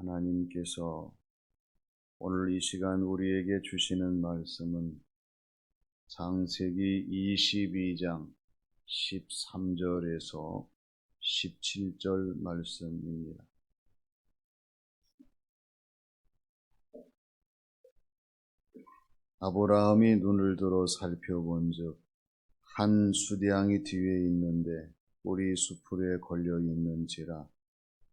하나님께서 오늘 이 시간 우리에게 주시는 말씀은 창세기 22장 13절에서 17절 말씀입니다. 아브라함이 눈을 들어 살펴본즉 한 수량이 뒤에 있는데 꿀이 수풀에 걸려 있는지라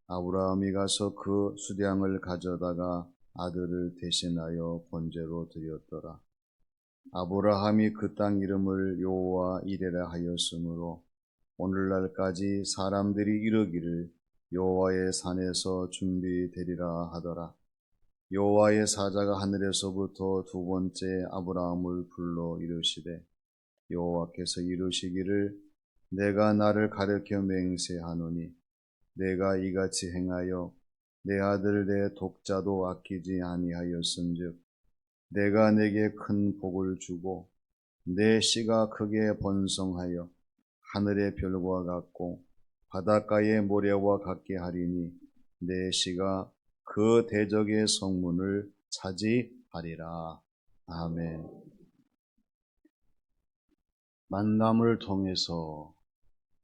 아브라함이 가서 그 수량을 가져다가 아들을 대신하여 번제로 드렸더라. 아브라함이 그 땅 이름을 여호와 이레라 하였으므로 오늘날까지 사람들이 이르기를 여호와의 산에서 준비되리라 하더라. 여호와의 사자가 하늘에서부터 두 번째 아브라함을 불러 이르시되 여호와께서 이르시기를 내가 나를 가르쳐 맹세하노니 내가 이같이 행하여 내 아들 내 독자도 아끼지 아니하였은즉 내가 내게 큰 복을 주고 내 씨가 크게 번성하여 하늘의 별과 같고 바닷가의 모래와 같게 하리니 내 씨가 그 대적의 성문을 차지하리라. 아멘. 만남을 통해서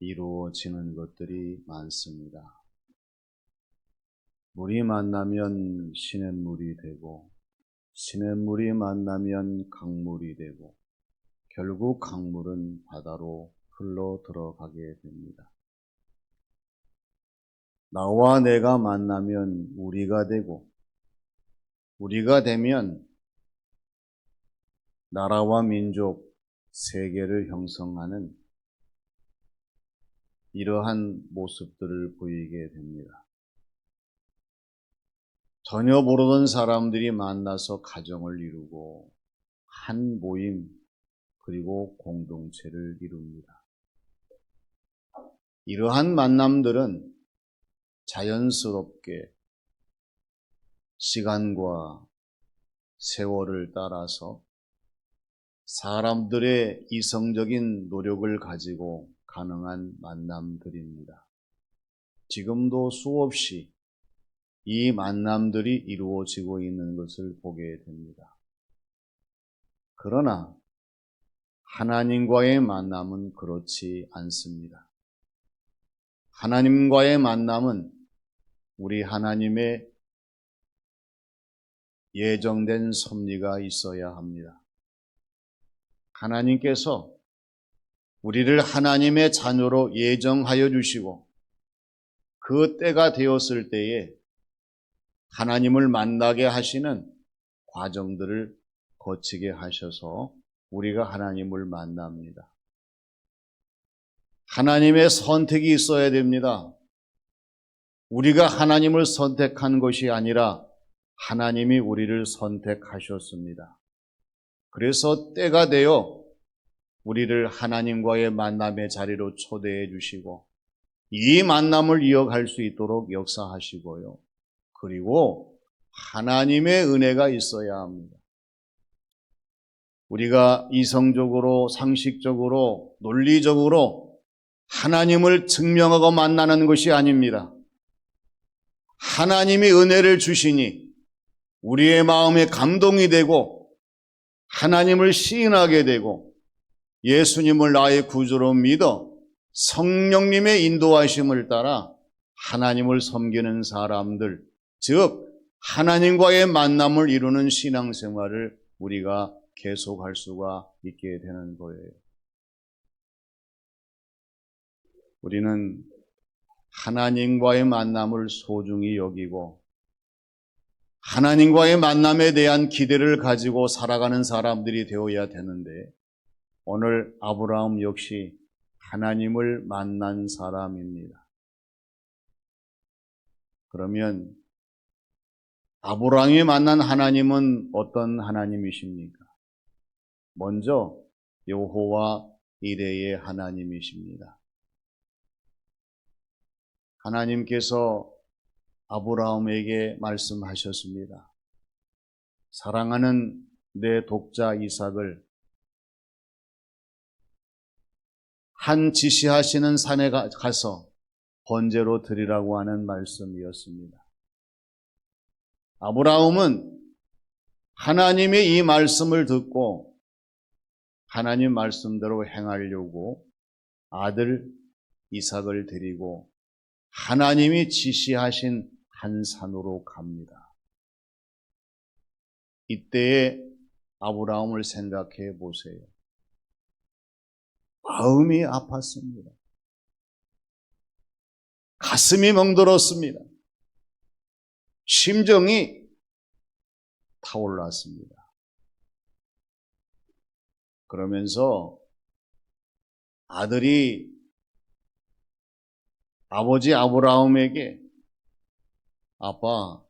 이루어지는 것들이 많습니다. 물이 만나면 시냇물이 되고 시냇물이 만나면 강물이 되고 결국 강물은 바다로 흘러 들어가게 됩니다. 나와 내가 만나면 우리가 되고 우리가 되면 나라와 민족, 세계를 형성하는 이러한 모습들을 보이게 됩니다. 전혀 모르던 사람들이 만나서 가정을 이루고 한 모임 그리고 공동체를 이룹니다. 이러한 만남들은 자연스럽게 시간과 세월을 따라서 사람들의 이성적인 노력을 가지고 가능한 만남들입니다. 지금도 수없이 이 만남들이 이루어지고 있는 것을 보게 됩니다. 그러나 하나님과의 만남은 그렇지 않습니다. 하나님과의 만남은 우리 하나님의 예정된 섭리가 있어야 합니다. 하나님께서 우리를 하나님의 자녀로 예정하여 주시고 그 때가 되었을 때에 하나님을 만나게 하시는 과정들을 거치게 하셔서 우리가 하나님을 만납니다. 하나님의 선택이 있어야 됩니다. 우리가 하나님을 선택한 것이 아니라 하나님이 우리를 선택하셨습니다. 그래서 때가 되어 우리를 하나님과의 만남의 자리로 초대해 주시고 이 만남을 이어갈 수 있도록 역사하시고요. 그리고 하나님의 은혜가 있어야 합니다. 우리가 이성적으로, 상식적으로, 논리적으로 하나님을 증명하고 만나는 것이 아닙니다. 하나님이 은혜를 주시니 우리의 마음에 감동이 되고 하나님을 시인하게 되고 예수님을 나의 구주로 믿어 성령님의 인도하심을 따라 하나님을 섬기는 사람들, 즉 하나님과의 만남을 이루는 신앙생활을 우리가 계속할 수가 있게 되는 거예요. 우리는 하나님과의 만남을 소중히 여기고 하나님과의 만남에 대한 기대를 가지고 살아가는 사람들이 되어야 되는데 오늘 아브라함 역시 하나님을 만난 사람입니다. 그러면 아브라함이 만난 하나님은 어떤 하나님이십니까? 먼저 여호와 이레의 하나님이십니다. 하나님께서 아브라함에게 말씀하셨습니다. 사랑하는 내 독자 이삭을 한 지시하시는 산에 가서 번제로 드리라고 하는 말씀이었습니다. 아브라함은 하나님의 이 말씀을 듣고 하나님 말씀대로 행하려고 아들 이삭을 데리고 하나님이 지시하신 한 산으로 갑니다. 이때에 아브라함을 생각해 보세요. 마음이 아팠습니다. 가슴이 멍들었습니다. 심정이 타올랐습니다. 그러면서 아들이 아버지 아브라함에게 아빠,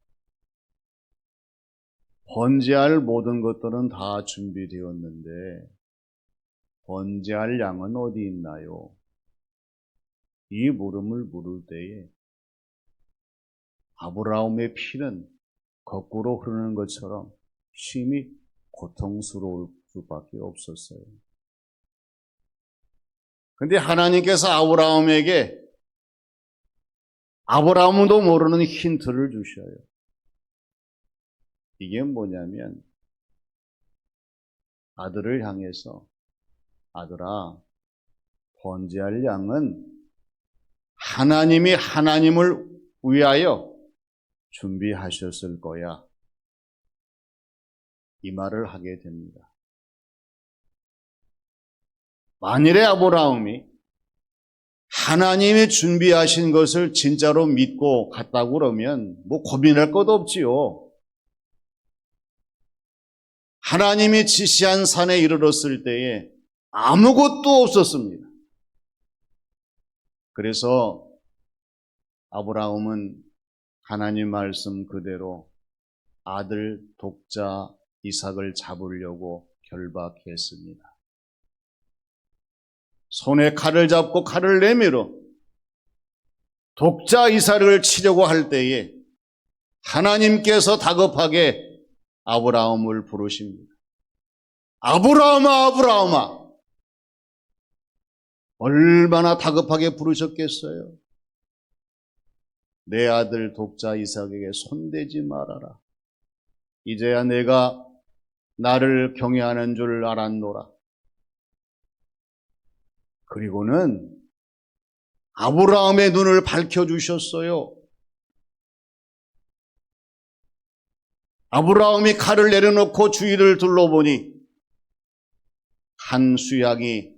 번제할 모든 것들은 다 준비되었는데 번제할 양은 어디 있나요? 이 물음을 물을 때에 아브라함의 피는 거꾸로 흐르는 것처럼 심히 고통스러울 수밖에 없었어요. 그런데 하나님께서 아브라함도 모르는 힌트를 주셔요. 이게 뭐냐면 아들을 향해서 아들아, 번제할 양은 하나님이 하나님을 위하여 준비하셨을 거야. 이 말을 하게 됩니다. 만일에 아브라함이 하나님이 준비하신 것을 진짜로 믿고 갔다고 그러면 뭐 고민할 것도 없지요. 하나님이 지시한 산에 이르렀을 때에 아무것도 없었습니다. 그래서 아브라함은 하나님 말씀 그대로 아들 독자 이삭을 잡으려고 결박했습니다. 손에 칼을 잡고 칼을 내밀어 독자 이삭을 치려고 할 때에 하나님께서 다급하게 아브라함을 부르십니다. 아브라함아, 아브라함아. 얼마나 다급하게 부르셨겠어요? 내 아들 독자 이삭에게 손대지 말아라. 이제야 내가 나를 경외하는 줄 알았노라. 그리고는 아브라함의 눈을 밝혀주셨어요. 아브라함이 칼을 내려놓고 주위를 둘러보니 한 수양이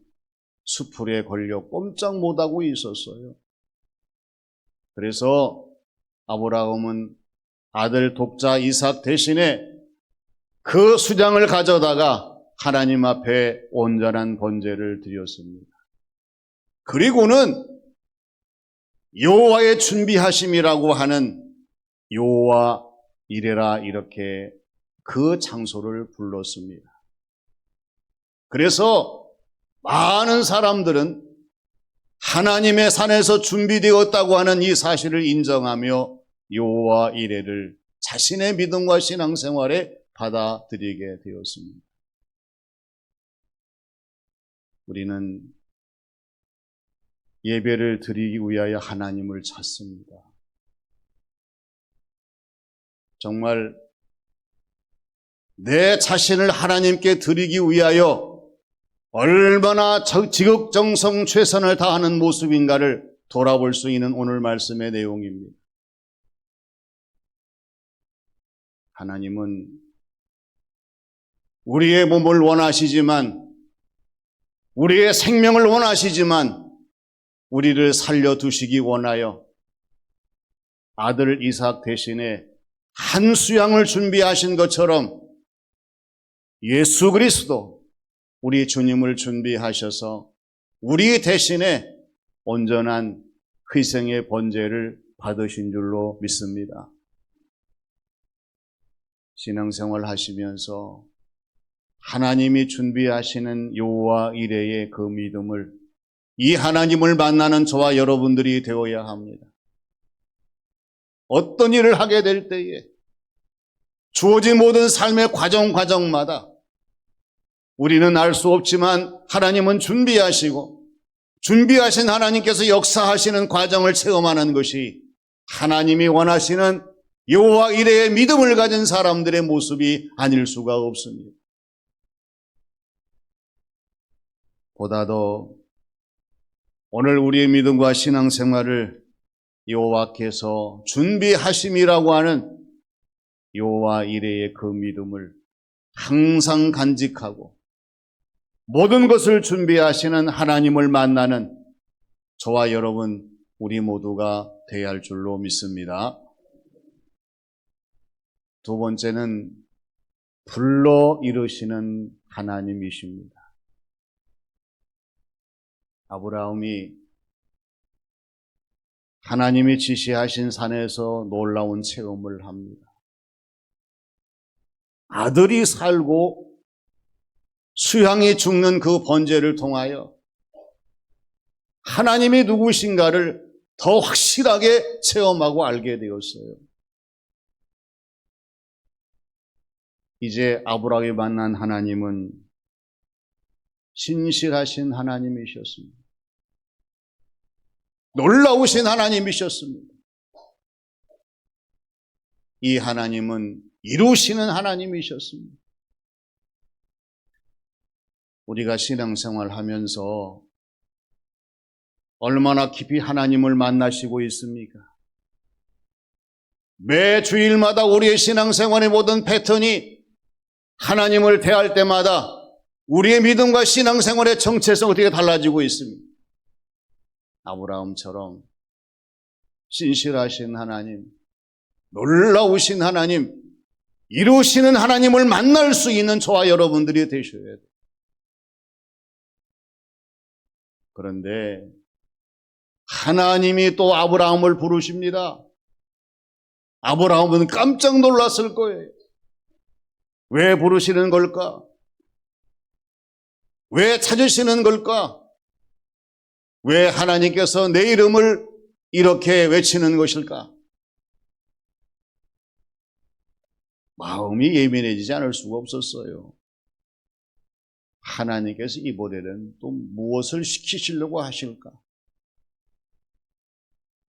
수풀에 걸려 꼼짝 못하고 있었어요. 그래서 아브라함은 아들 독자 이삭 대신에 그 수장을 가져다가 하나님 앞에 온전한 번제를 드렸습니다. 그리고는 여호와의 준비하심이라고 하는 여호와 이레라 이렇게 그 장소를 불렀습니다. 그래서 많은 사람들은 하나님의 산에서 준비되었다고 하는 이 사실을 인정하며 여호와 이레를 자신의 믿음과 신앙생활에 받아들이게 되었습니다. 우리는 예배를 드리기 위하여 하나님을 찾습니다. 정말 내 자신을 하나님께 드리기 위하여 얼마나 지극정성 최선을 다하는 모습인가를 돌아볼 수 있는 오늘 말씀의 내용입니다. 하나님은 우리의 몸을 원하시지만, 우리의 생명을 원하시지만 우리를 살려두시기 원하여 아들 이삭 대신에 한 수양을 준비하신 것처럼 예수 그리스도 우리 주님을 준비하셔서 우리 대신에 온전한 희생의 번제를 받으신 줄로 믿습니다. 신앙생활 하시면서 하나님이 준비하시는 여호와 이레의 그 믿음을, 이 하나님을 만나는 저와 여러분들이 되어야 합니다. 어떤 일을 하게 될 때에 주어진 모든 삶의 과정마다 우리는 알 수 없지만 하나님은 준비하시고, 준비하신 하나님께서 역사하시는 과정을 체험하는 것이 하나님이 원하시는 여호와 이레의 믿음을 가진 사람들의 모습이 아닐 수가 없습니다. 보다 더 오늘 우리의 믿음과 신앙생활을 여호와께서 준비하심이라고 하는 여호와 이레의 그 믿음을 항상 간직하고 모든 것을 준비하시는 하나님을 만나는 저와 여러분 우리 모두가 되어야 할 줄로 믿습니다. 두 번째는 불러 이루시는 하나님이십니다. 아브라함이 하나님이 지시하신 산에서 놀라운 체험을 합니다. 아들이 살고 수양이 죽는 그 번제를 통하여 하나님이 누구신가를 더 확실하게 체험하고 알게 되었어요. 이제 아브라함이 만난 하나님은 신실하신 하나님이셨습니다. 놀라우신 하나님이셨습니다. 이 하나님은 이루시는 하나님이셨습니다. 우리가 신앙생활 하면서 얼마나 깊이 하나님을 만나시고 있습니까? 매 주일마다 우리의 신앙생활의 모든 패턴이 하나님을 대할 때마다 우리의 믿음과 신앙생활의 정체성 어떻게 달라지고 있습니다. 아브라함처럼 신실하신 하나님, 놀라우신 하나님, 이루시는 하나님을 만날 수 있는 저와 여러분들이 되셔야 돼요. 그런데 하나님이 또 아브라함을 부르십니다. 아브라함은 깜짝 놀랐을 거예요. 왜 부르시는 걸까? 왜 찾으시는 걸까? 왜 하나님께서 내 이름을 이렇게 외치는 것일까? 마음이 예민해지지 않을 수가 없었어요. 하나님께서 이번에는 또 무엇을 시키시려고 하실까?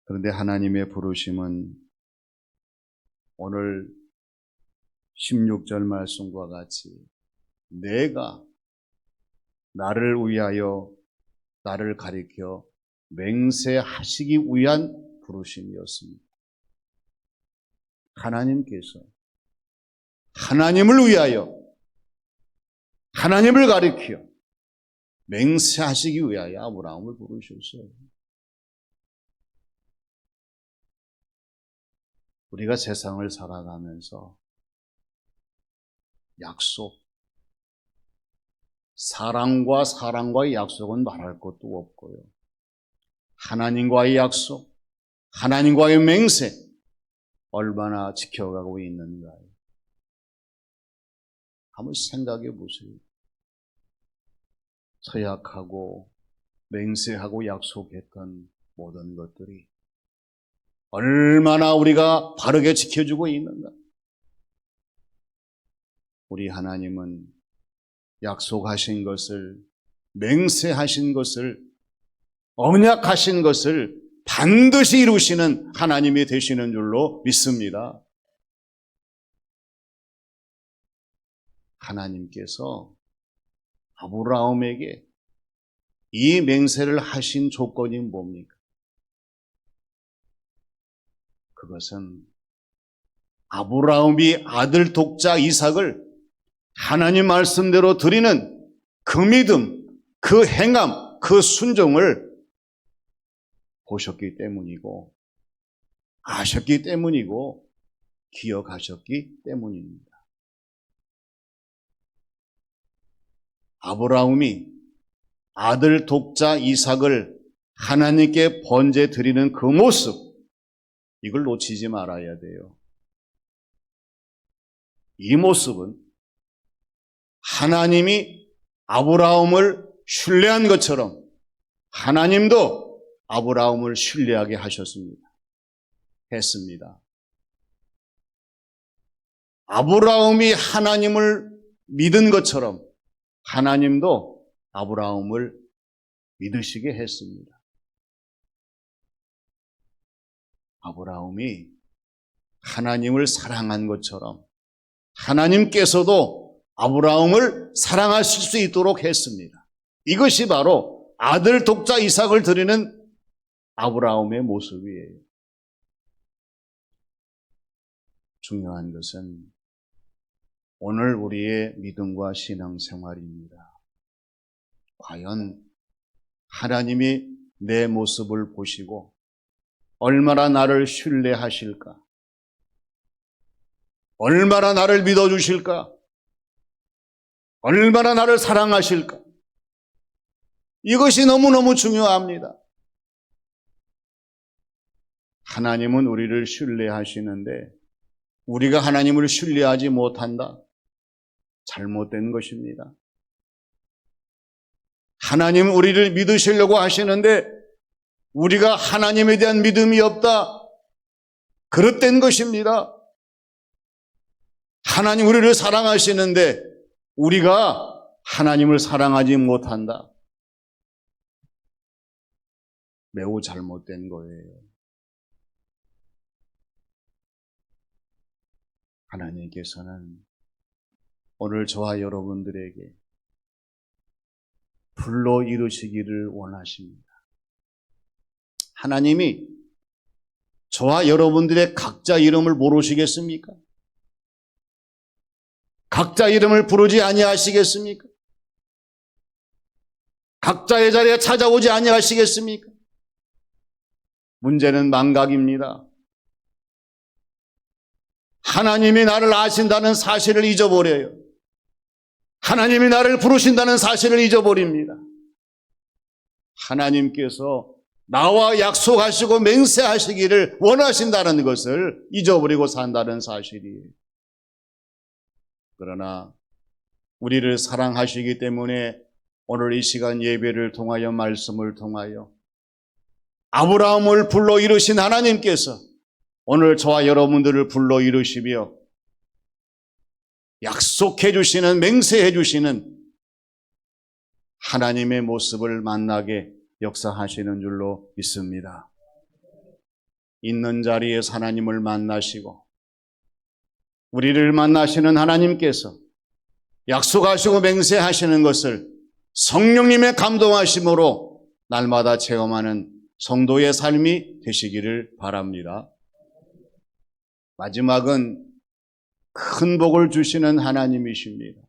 그런데 하나님의 부르심은 오늘 16절 말씀과 같이 내가 나를 위하여 나를 가리켜 맹세하시기 위한 부르심이었습니다. 하나님께서 하나님을 위하여 하나님을 가리켜 맹세하시기 위하여 아브라함을 부르셨어요. 우리가 세상을 살아가면서 약속, 사랑과 사랑과의 약속은 말할 것도 없고요. 하나님과의 약속, 하나님과의 맹세 얼마나 지켜가고 있는가요? 한번 생각해 보세요. 서약하고 맹세하고 약속했던 모든 것들이 얼마나 우리가 바르게 지켜주고 있는가? 우리 하나님은 약속하신 것을, 맹세하신 것을, 언약하신 것을 반드시 이루시는 하나님이 되시는 줄로 믿습니다. 하나님께서 아브라함에게 이 맹세를 하신 조건이 뭡니까? 그것은 아브라함이 아들 독자 이삭을 하나님 말씀대로 드리는 그 믿음, 그 행함, 그 순종을 보셨기 때문이고 아셨기 때문이고 기억하셨기 때문입니다. 아브라함이 아들 독자 이삭을 하나님께 번제 드리는 그 모습, 이걸 놓치지 말아야 돼요. 이 모습은 하나님이 아브라함을 신뢰한 것처럼 하나님도 아브라함을 신뢰하게 했습니다. 아브라함이 하나님을 믿은 것처럼 하나님도 아브라함을 믿으시게 했습니다. 아브라함이 하나님을 사랑한 것처럼 하나님께서도 아브라함을 사랑하실 수 있도록 했습니다. 이것이 바로 아들 독자 이삭을 드리는 아브라함의 모습이에요. 중요한 것은 오늘 우리의 믿음과 신앙생활입니다. 과연 하나님이 내 모습을 보시고 얼마나 나를 신뢰하실까? 얼마나 나를 믿어주실까? 얼마나 나를 사랑하실까? 이것이 너무너무 중요합니다. 하나님은 우리를 신뢰하시는데 우리가 하나님을 신뢰하지 못한다? 잘못된 것입니다. 하나님 우리를 믿으시려고 하시는데 우리가 하나님에 대한 믿음이 없다? 그릇된 것입니다. 하나님 우리를 사랑하시는데 우리가 하나님을 사랑하지 못한다? 매우 잘못된 거예요. 하나님께서는 오늘 저와 여러분들에게 불러 이루시기를 원하십니다. 하나님이 저와 여러분들의 각자 이름을 모르시겠습니까? 각자 이름을 부르지 아니하시겠습니까? 각자의 자리에 찾아오지 아니하시겠습니까? 문제는 망각입니다. 하나님이 나를 아신다는 사실을 잊어버려요. 하나님이 나를 부르신다는 사실을 잊어버립니다. 하나님께서 나와 약속하시고 맹세하시기를 원하신다는 것을 잊어버리고 산다는 사실이에요. 그러나 우리를 사랑하시기 때문에 오늘 이 시간 예배를 통하여 말씀을 통하여 아브라함을 불러 이루신 하나님께서 오늘 저와 여러분들을 불러 이루시며 약속해 주시는, 맹세해 주시는 하나님의 모습을 만나게 역사하시는 줄로 믿습니다. 있는 자리에서 하나님을 만나시고 우리를 만나시는 하나님께서 약속하시고 맹세하시는 것을 성령님의 감동하심으로 날마다 체험하는 성도의 삶이 되시기를 바랍니다. 마지막은 큰 복을 주시는 하나님이십니다.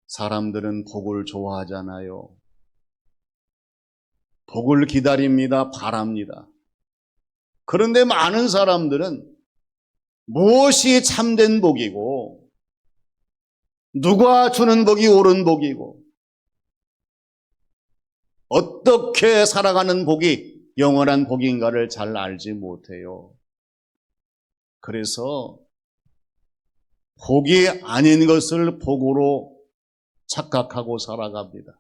사람들은 복을 좋아하잖아요. 복을 기다립니다. 바랍니다. 그런데 많은 사람들은 무엇이 참된 복이고 누가 주는 복이 옳은 복이고 어떻게 살아가는 복이 영원한 복인가를 잘 알지 못해요. 그래서 복이 아닌 것을 복으로 착각하고 살아갑니다.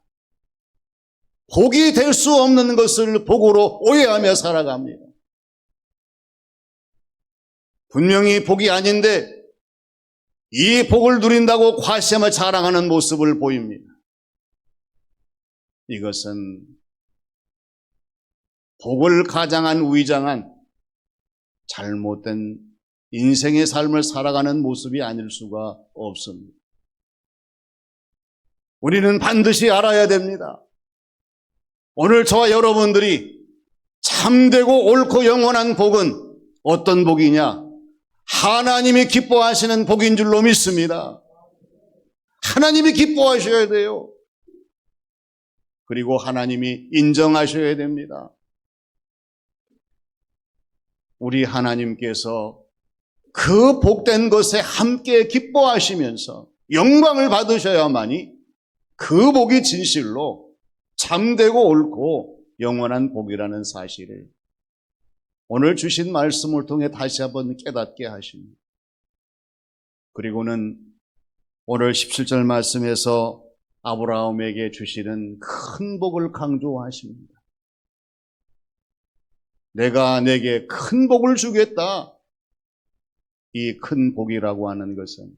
복이 될 수 없는 것을 복으로 오해하며 살아갑니다. 분명히 복이 아닌데 이 복을 누린다고 과시하며 자랑하는 모습을 보입니다. 이것은 복을 가장한 위장한 잘못된 인생의 삶을 살아가는 모습이 아닐 수가 없습니다. 우리는 반드시 알아야 됩니다. 오늘 저와 여러분들이 참되고 옳고 영원한 복은 어떤 복이냐? 하나님이 기뻐하시는 복인 줄로 믿습니다. 하나님이 기뻐하셔야 돼요. 그리고 하나님이 인정하셔야 됩니다. 우리 하나님께서 그 복된 것에 함께 기뻐하시면서 영광을 받으셔야만이 그 복이 진실로 참되고 옳고 영원한 복이라는 사실을 오늘 주신 말씀을 통해 다시 한번 깨닫게 하십니다. 그리고는 오늘 17절 말씀에서 아브라함에게 주시는 큰 복을 강조하십니다. 내가 내게 큰 복을 주겠다. 이 큰 복이라고 하는 것은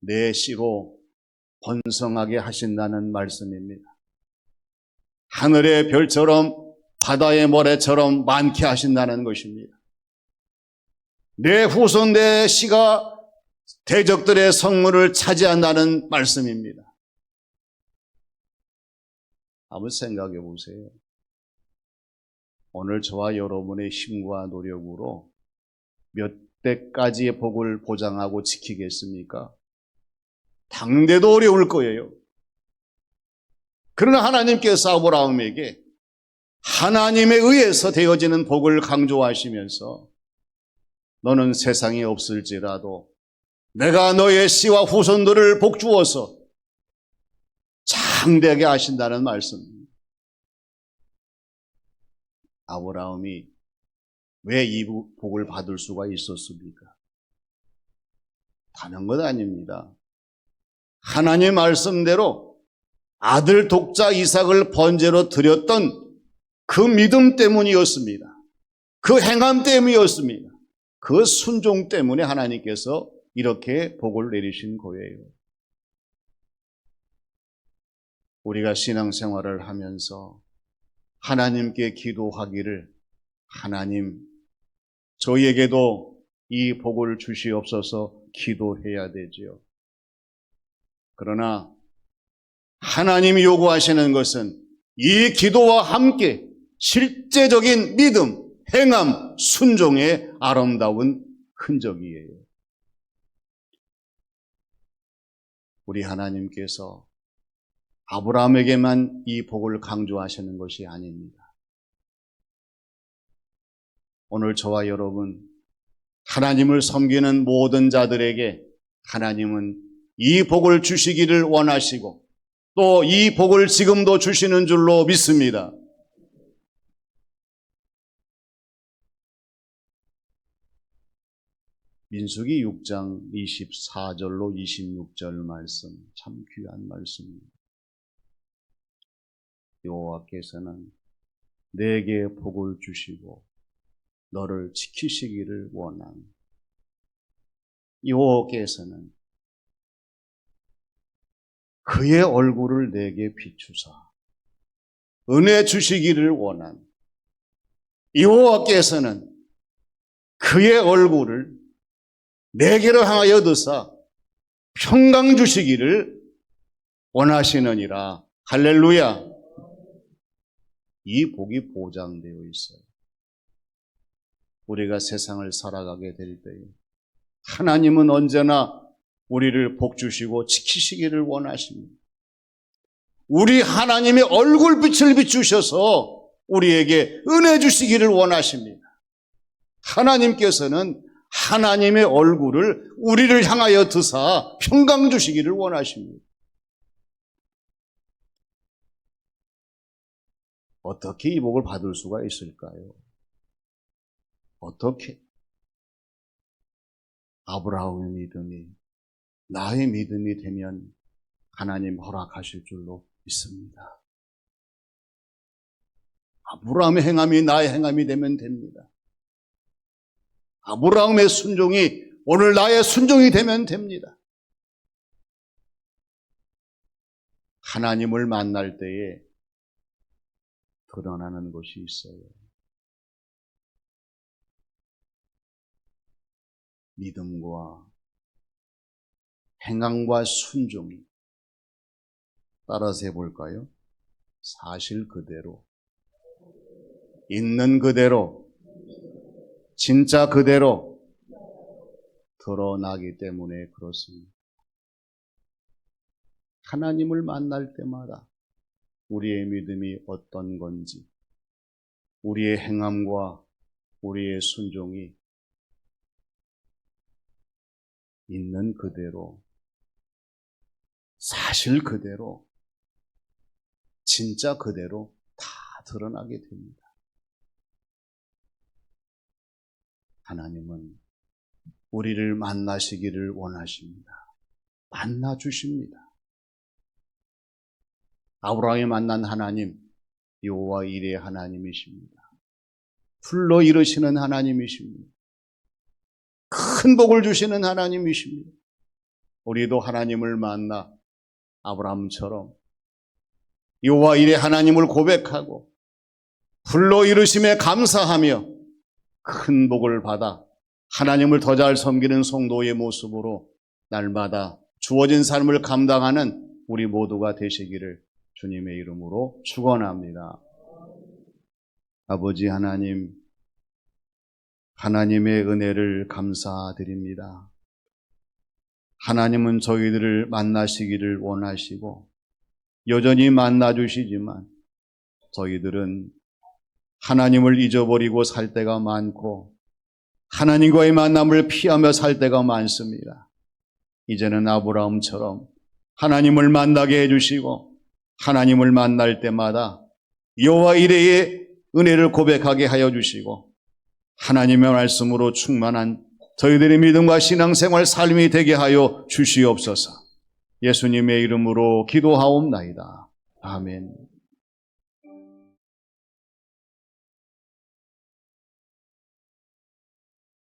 내 씨로 번성하게 하신다는 말씀입니다. 하늘의 별처럼 바다의 모래처럼 많게 하신다는 것입니다. 내 후손 내 씨가 대적들의 성문을 차지한다는 말씀입니다. 한번 생각해 보세요. 오늘 저와 여러분의 힘과 노력으로 몇 대까지의 복을 보장하고 지키겠습니까? 당대도 어려울 거예요. 그러나 하나님께서 아브라함에게 하나님에 의해서 되어지는 복을 강조하시면서 너는 세상에 없을지라도 내가 너의 씨와 후손들을 복주어서 장대하게 하신다는 말씀입니다. 아브라함이 왜 이 복을 받을 수가 있었습니까? 다른 것 아닙니다. 하나님 말씀대로 아들 독자 이삭을 번제로 드렸던 그 믿음 때문이었습니다. 그 행함 때문이었습니다. 그 순종 때문에 하나님께서 이렇게 복을 내리신 거예요. 우리가 신앙생활을 하면서 하나님께 기도하기를 하나님, 저희에게도 이 복을 주시옵소서 기도해야 되지요. 그러나 하나님이 요구하시는 것은 이 기도와 함께 실제적인 믿음, 행함, 순종의 아름다운 흔적이에요. 우리 하나님께서 아브라함에게만 이 복을 강조하시는 것이 아닙니다. 오늘 저와 여러분, 하나님을 섬기는 모든 자들에게 하나님은 이 복을 주시기를 원하시고 또 이 복을 지금도 주시는 줄로 믿습니다. 민수기 6장 24절로 26절 말씀, 참 귀한 말씀입니다. 여호와께서는 내게 복을 주시고 너를 지키시기를 원하니 여호와께서는 그의 얼굴을 내게 비추사 은혜 주시기를 원하니 여호와께서는 그의 얼굴을 내게로 향하여 드사 평강 주시기를 원하시느니라. 할렐루야. 이 복이 보장되어 있어요. 우리가 세상을 살아가게 될 때에 하나님은 언제나 우리를 복 주시고 지키시기를 원하십니다. 우리 하나님의 얼굴빛을 비추셔서 우리에게 은혜 주시기를 원하십니다. 하나님께서는 하나님의 얼굴을 우리를 향하여 드사 평강 주시기를 원하십니다. 어떻게 이 복을 받을 수가 있을까요? 어떻게? 아브라함의 믿음이 나의 믿음이 되면 하나님 허락하실 줄로 믿습니다. 아브라함의 행함이 나의 행함이 되면 됩니다. 아브라함의 순종이 오늘 나의 순종이 되면 됩니다. 하나님을 만날 때에 드러나는 것이 있어요. 믿음과 행함과 순종이 따라서 해볼까요? 사실 그대로, 있는 그대로, 진짜 그대로 드러나기 때문에 그렇습니다. 하나님을 만날 때마다 우리의 믿음이 어떤 건지, 우리의 행함과 우리의 순종이 있는 그대로, 사실 그대로, 진짜 그대로 다 드러나게 됩니다. 하나님은 우리를 만나시기를 원하십니다. 만나 주십니다. 아브라함이 만난 하나님, 여호와 이레의 하나님이십니다. 불러 이루시는 하나님이십니다. 큰 복을 주시는 하나님이십니다. 우리도 하나님을 만나 아브라함처럼 여호와 이레 하나님을 고백하고 불러 이루심에 감사하며 큰 복을 받아 하나님을 더 잘 섬기는 성도의 모습으로 날마다 주어진 삶을 감당하는 우리 모두가 되시기를 주님의 이름으로 축원합니다. 아버지 하나님, 하나님의 은혜를 감사드립니다. 하나님은 저희들을 만나시기를 원하시고 여전히 만나주시지만 저희들은 하나님을 잊어버리고 살 때가 많고 하나님과의 만남을 피하며 살 때가 많습니다. 이제는 아브라함처럼 하나님을 만나게 해주시고 하나님을 만날 때마다 여호와 이레의 은혜를 고백하게 하여 주시고 하나님의 말씀으로 충만한 저희들의 믿음과 신앙생활 삶이 되게 하여 주시옵소서. 예수님의 이름으로 기도하옵나이다. 아멘.